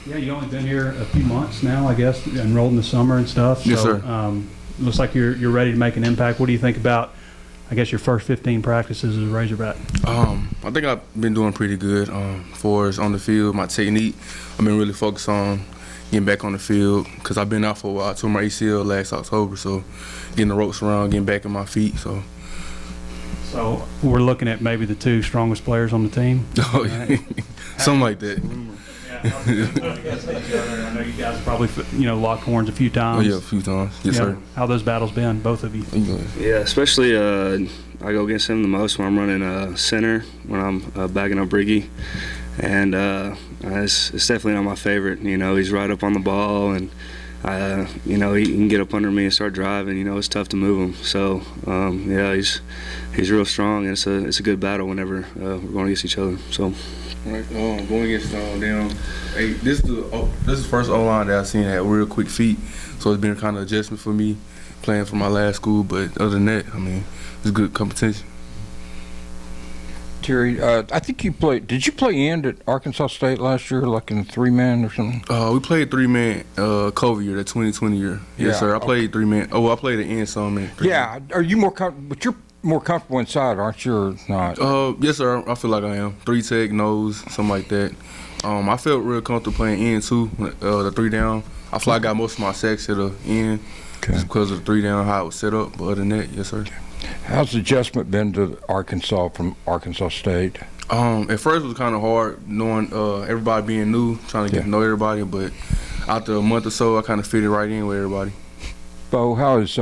Yeah, you only been here a few months now, I guess, enrolled in the summer and stuff. Yes, so, sir. Looks like you're ready to make an impact. What do you think about, I guess, your first 15 practices as a Razorback? I think I've been doing pretty good. For us on the field, my technique, I've been really focused on getting back on the field because I've been out for a while. I tore my ACL last October, so getting the ropes around, getting back in my feet. So we're looking at maybe the two strongest players on the team. Oh, yeah. Something like that. I know you guys probably locked horns a few times. Oh yeah, a few times. Yes, sir. How those battles been, both of you? Yeah, especially I go against him the most when I'm running center, when I'm backing up Briggy, and it's definitely not my favorite. He's right up on the ball, and he can get up under me and start driving. It's tough to move him. So yeah, he's real strong, and it's a good battle whenever we're going against each other. So. Right, going against them. Hey, this is the first O-line that I've seen that had real quick feet, so it's been kind of adjustment for me playing for my last school. But other than that, I mean, it's good competition. Terry, I think you played. Did you play end at Arkansas State last year, like in 3-man or something? We played 3-man COVID year, that 2020 year. Yes, sir. I played 3-man. Oh, I played the end some in. Yeah. Are you more comfortable? But you're more comfortable inside, aren't you, or not? Yes, sir. I feel like I am. 3-tech, nose, something like that. I felt real comfortable playing end too. The 3-down. I feel like I got most of my sacks at the end just because of the 3-down, how it was set up. But other than that, yes, sir. How's the adjustment been to Arkansas from Arkansas State? At first it was kind of hard knowing everybody being new, trying to get to know everybody. But after a month or so, I kind of fitted right in with everybody. Bo, how is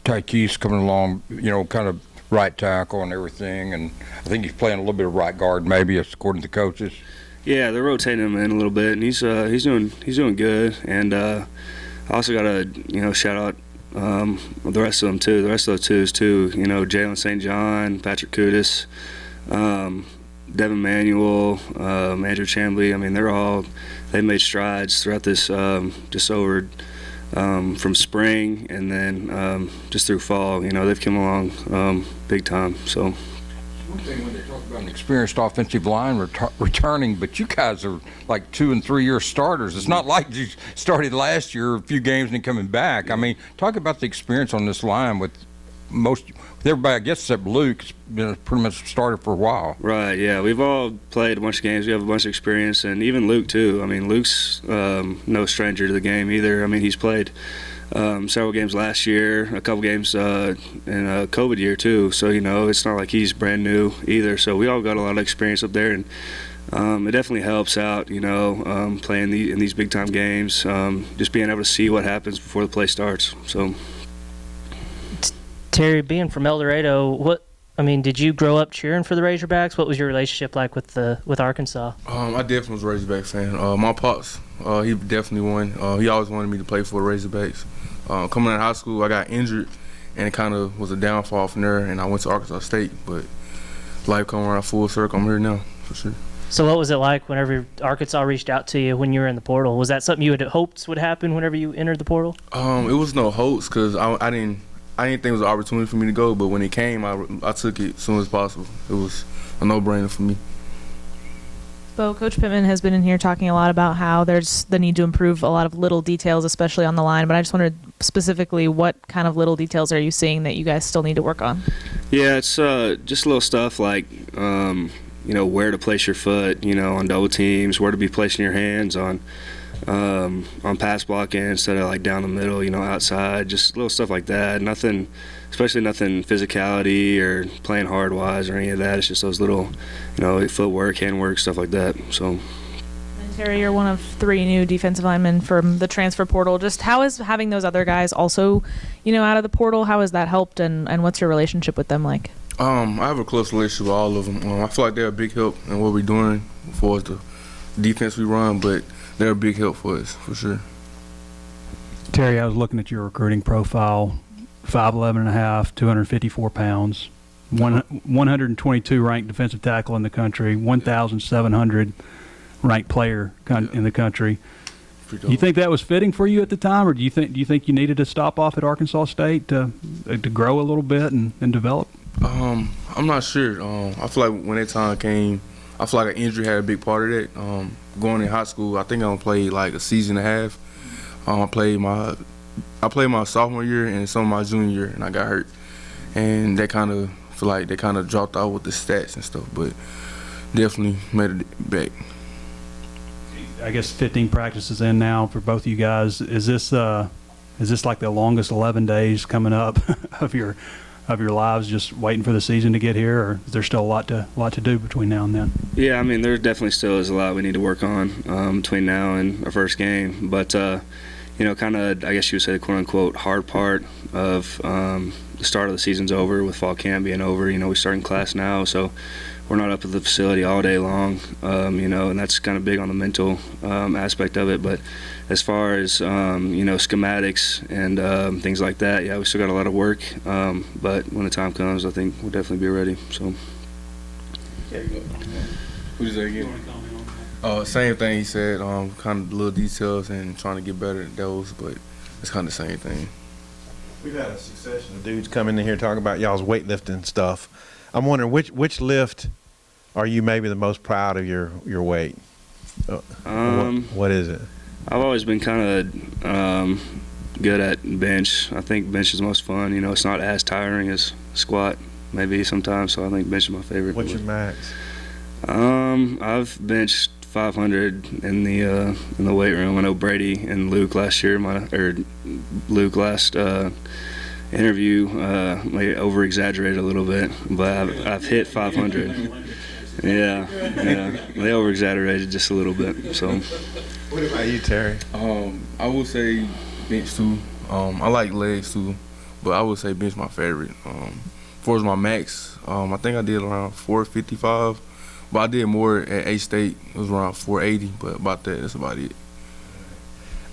Tykees coming along? Kind of right tackle and everything, and I think he's playing a little bit of right guard, maybe, according to the coaches. Yeah, they're rotating him in a little bit, and he's doing good. And I also got to shout out the rest of them too. The rest of the twos too. Jalen St. John, Patrick Kudis, Devin Manuel, Andrew Chambly. I mean, they made strides throughout this just over. From spring and then just through fall, they've come along big time. So one thing when they talk about an experienced offensive line returning, but you guys are like 2- and 3-year starters. It's not like you started last year, a few games, and then coming back. I mean, talk about the experience on this line with everybody, I guess, except Luke, has been pretty much started for a while. Right, yeah. We've all played a bunch of games. We have a bunch of experience, and even Luke, too. I mean, Luke's no stranger to the game either. I mean, he's played several games last year, a couple games in a COVID year, too. So, it's not like he's brand new either. So we all got a lot of experience up there, and it definitely helps out, playing in these big-time games, just being able to see what happens before the play starts. So. Terry, being from El Dorado, did you grow up cheering for the Razorbacks? What was your relationship like with Arkansas? I definitely was a Razorback fan. My pops, he definitely won. He always wanted me to play for the Razorbacks. Coming out of high school, I got injured, and it kind of was a downfall from there, and I went to Arkansas State. But life come around full circle. I'm here now, for sure. So what was it like whenever Arkansas reached out to you when you were in the portal? Was that something you had hoped would happen whenever you entered the portal? It was no hopes because I didn't think it was an opportunity for me to go, but when it came, I took it as soon as possible. It was a no-brainer for me. Bo, Coach Pittman has been in here talking a lot about how there's the need to improve a lot of little details, especially on the line, but I just wondered specifically what kind of little details are you seeing that you guys still need to work on? Yeah, it's just little stuff like, where to place your foot, on double teams, where to be placing your hands on pass blocking instead of like down the middle, outside, just little stuff like that. Nothing physicality or playing hard wise or any of that. It's just those little, footwork, handwork, stuff like that. So. And Terry, you're one of 3 new defensive linemen from the transfer portal. Just how is having those other guys also, out of the portal, how has that helped, and what's your relationship with them like? I have a close relationship with all of them. I feel like they're a big help in what we're doing for the defense we run, but they're a big help for us, for sure. Terry, I was looking at your recruiting profile, 5'11.5", 254 pounds, 122 ranked defensive tackle in the country, 1,700 ranked player in the country. Do you think that was fitting for you at the time, or do you think you needed to stop off at Arkansas State to grow a little bit and develop? I'm not sure. I feel like when that time came, I feel like an injury had a big part of that. Going in high school, I think I only played like a season and a half. I played my sophomore year and some of my junior year, and I got hurt. And that kind of feel like they kind of dropped out with the stats and stuff, but definitely made it back. I guess 15 practices in now for both of you guys. Is this like the longest 11 days coming up of your lives, just waiting for the season to get here, or is there still a lot to do between now and then? Yeah, I mean, there definitely still is a lot we need to work on between now and our first game. But kind of, I guess you would say the quote-unquote hard part of the start of the season's over with fall camp being over. We're starting class now, so we're not up at the facility all day long, and that's kind of big on the mental aspect of it. But as far as, schematics and things like that, yeah, we still got a lot of work. But when the time comes, I think we'll definitely be ready. So. Who did that again? Same thing he said, kind of little details and trying to get better at those, but it's kind of the same thing. We've had a succession of dudes come in here talking about y'all's weightlifting stuff. I'm wondering which lift are you maybe the most proud of your weight? What is it? I've always been kind of good at bench. I think bench is the most fun. It's not as tiring as squat maybe sometimes, so I think bench is my favorite. What's your max? I've benched 500 in the weight room. I know Brady and Luke last interview may over-exaggerated a little bit, but I've hit 500. Yeah, they over-exaggerated just a little bit. So, what about you, Terry? I would say bench too. I like legs too, but I would say bench my favorite. As far as my max, I think I did around 455, but I did more at A-State. It was around 480, but that's about it.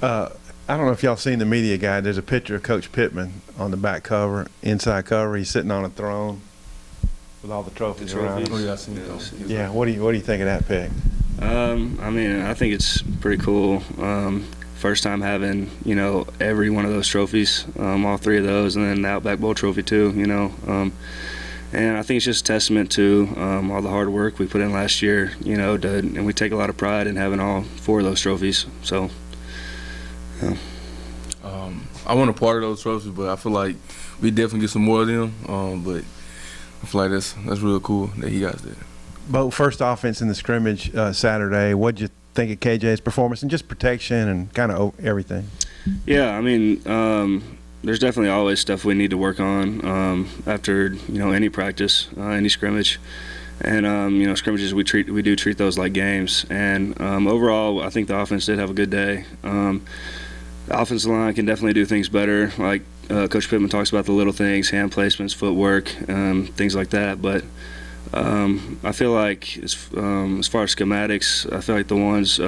I don't know if y'all seen the media guide. There's a picture of Coach Pittman on the back cover, inside cover. He's sitting on a throne with all the trophies around him. Oh yeah, I seen it. Yeah, what do you think of that pick? I think it's pretty cool. First time having every one of those trophies, all three of those, and then the Outback Bowl trophy too. And I think it's just a testament to all the hard work we put in last year. And we take a lot of pride in having all four of those trophies. So. Yeah. I want a part of those trophies, but I feel like we definitely get some more of them. But I feel like that's real cool that he got that. Bo, first offense in the scrimmage Saturday. What'd you think of KJ's performance and just protection and kind of everything? Yeah, there's definitely always stuff we need to work on after any practice, any scrimmage. And scrimmages we do treat those like games. And overall, I think the offense did have a good day. The offensive line can definitely do things better. Like Coach Pittman talks about the little things, hand placements, footwork, things like that. But I feel like as far as schematics, I feel like the ones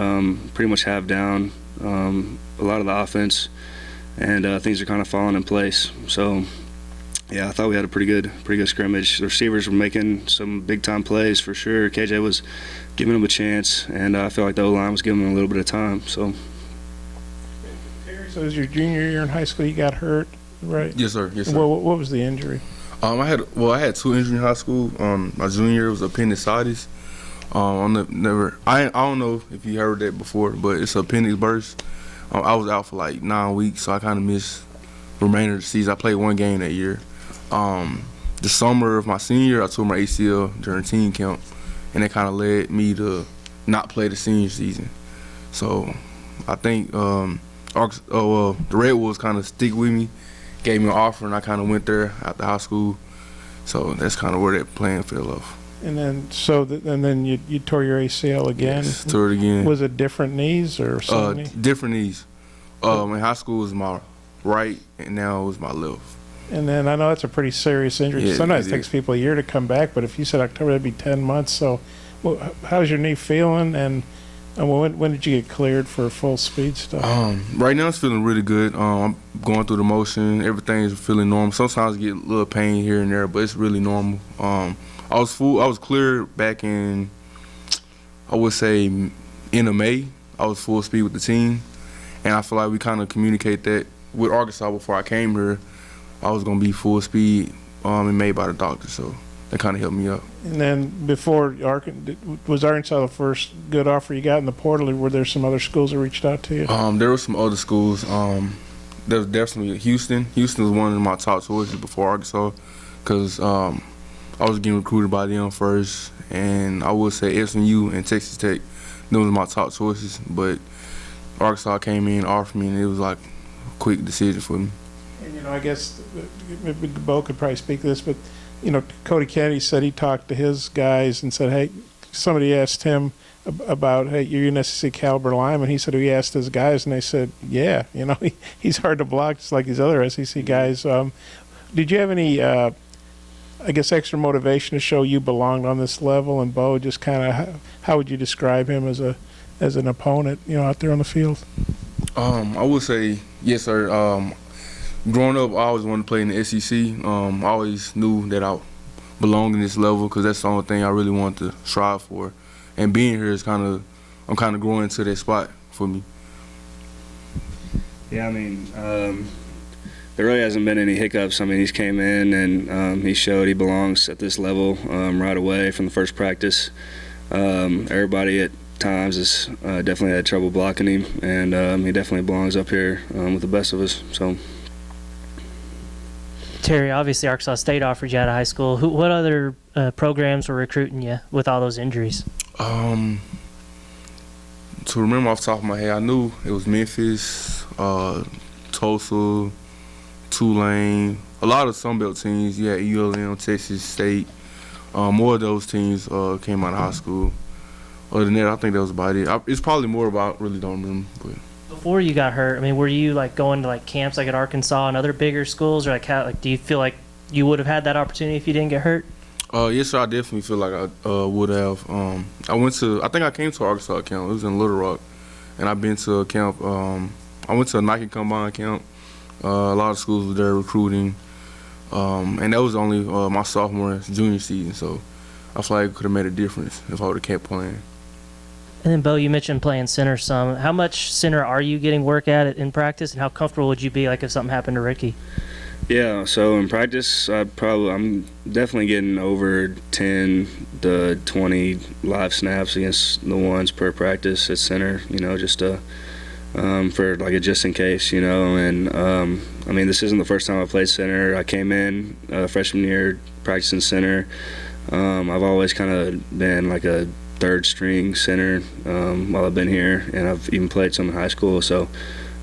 pretty much have down a lot of the offense, and things are kind of falling in place. So. Yeah, I thought we had a pretty good scrimmage. The receivers were making some big-time plays for sure. KJ was giving them a chance, and I feel like the O-line was giving them a little bit of time. So it was your junior year in high school you got hurt, right? Yes, sir. Yes, sir. What was the injury? I had two injuries in high school. My junior year was appendicitis. I don't know if you heard that before, but it's appendix burst. I was out for like 9 weeks, so I kind of missed the remainder of the season. I played one game that year. The summer of my senior year, I tore my ACL during team camp, and it kind of led me to not play the senior season. So I think the Redwoods kind of stick with me, gave me an offer, and I kind of went there after high school. So that's kind of where that plan fell off. And then you tore your ACL again. Yes, tore it again. Was it different knees or something? Different knees. In high school it was my right, and now it was my left. And then I know that's a pretty serious injury. Yeah, Sometimes it takes people a year to come back, but if you said October, that'd be 10 months. So how's your knee feeling, and when did you get cleared for full speed stuff? Right now it's feeling really good. I'm going through the motion. Everything is feeling normal. Sometimes I get a little pain here and there, but it's really normal. I was cleared back in, I would say, end of May. I was full speed with the team, and I feel like we kind of communicate that with Arkansas before I came here. I was gonna be full speed in May by the doctor, so that kind of helped me out. And then before was Arkansas the first good offer you got in the portal, or were there some other schools that reached out to you? There were some other schools. There was definitely Houston. Houston was one of my top choices before Arkansas, because I was getting recruited by them first, and I would say SMU and Texas Tech, those were my top choices. But Arkansas came in, offered me, and it was like a quick decision for me. And I guess maybe Beaux could probably speak to this, but Cody Kennedy said he talked to his guys and said, hey, somebody asked him about, hey, you're an SEC caliber lineman. He said he asked his guys, and they said, yeah, he's hard to block just like these other SEC guys. Did you have any, I guess, extra motivation to show you belonged on this level? And Beaux, just kind of, how would you describe him as an opponent, out there on the field? I would say yes, sir. Growing up, I always wanted to play in the SEC. I always knew that I belonged in this level, because that's the only thing I really wanted to strive for. And being here is I'm kind of growing to that spot for me. Yeah, I mean, there really hasn't been any hiccups. I mean, he's came in and he showed he belongs at this level right away from the first practice. Everybody at times has definitely had trouble blocking him, and he definitely belongs up here with the best of us. So. Terry, obviously Arkansas State offered you out of high school. What other programs were recruiting you with all those injuries? To remember off the top of my head, I knew it was Memphis, Tulsa, Tulane, a lot of Sunbelt teams. You had ULM, Texas State. More of those teams came out of high school. Other than that, I think that was about it. It's probably more about, really don't remember. But. Before you got hurt, I mean, were you going to camps at Arkansas and other bigger schools, or do you feel like you would have had that opportunity if you didn't get hurt? Yes, sir. I definitely feel like I would have. I think I came to Arkansas camp. It was in Little Rock, and I've been to a camp. I went to a Nike Combine camp. A lot of schools were there recruiting, and that was only my sophomore and junior season. So I feel like it could have made a difference if I would have kept playing. And then, Beaux, you mentioned playing center some. How much center are you getting work at in practice, and how comfortable would you be if something happened to Ricky? Yeah, so in practice, I'm definitely getting over 10 to 20 live snaps against the ones per practice at center, just for a just in case, and I mean, this isn't the first time I played center. I came in freshman year practicing center. I've always kind of been like a third string center while I've been here, and I've even played some in high school, so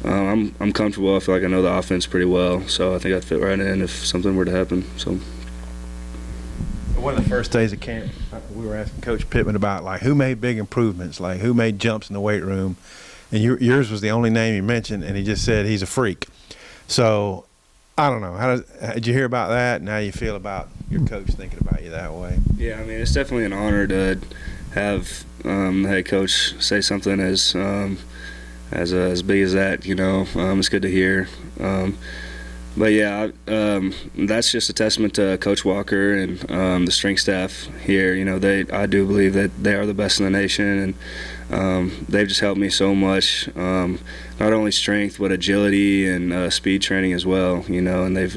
I'm comfortable. I feel like I know the offense pretty well, so I think I'd fit right in if something were to happen. So one of the first days of camp, we were asking Coach Pittman about who made big improvements, who made jumps in the weight room, and yours was the only name he mentioned, and he just said he's a freak. So I don't know. Did you hear about that, and how you feel about your coach thinking about you that way? Yeah, I mean, it's definitely an honor to have the head coach say something as big as that. It's good to hear. But yeah, that's just a testament to Coach Walker and the strength staff here. I do believe that they are the best in the nation, and they've just helped me so much. Not only strength, but agility and speed training as well. And they've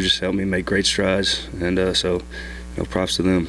just helped me make great strides, and so props to them.